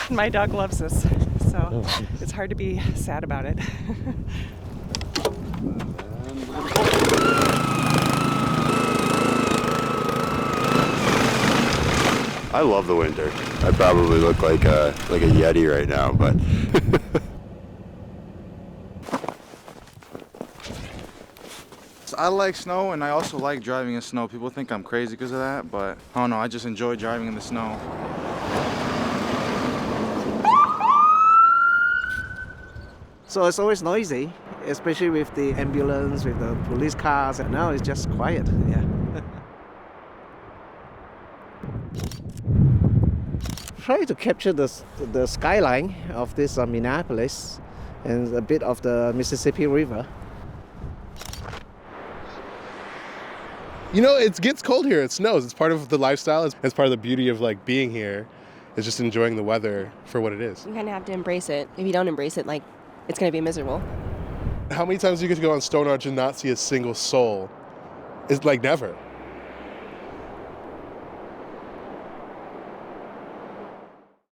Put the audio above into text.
My dog loves this, so it's hard to be sad about it. I love the winter. I probably look like a Yeti right now, but I like snow, and I also like driving in snow. People think I'm crazy because of that, but I don't know, I just enjoy driving in the snow. So it's always noisy, especially with the ambulance, with the police cars, and now it's just quiet, yeah. Try to capture the skyline of this Minneapolis and a bit of the Mississippi River. You know, it gets cold here. It snows. It's part of the lifestyle. It's part of the beauty of like being here. Is just enjoying the weather for what it is. You kind of have to embrace it. If you don't embrace it, like, it's going to be miserable. How many times do you get to go on Stone Arch and not see a single soul? It's like never.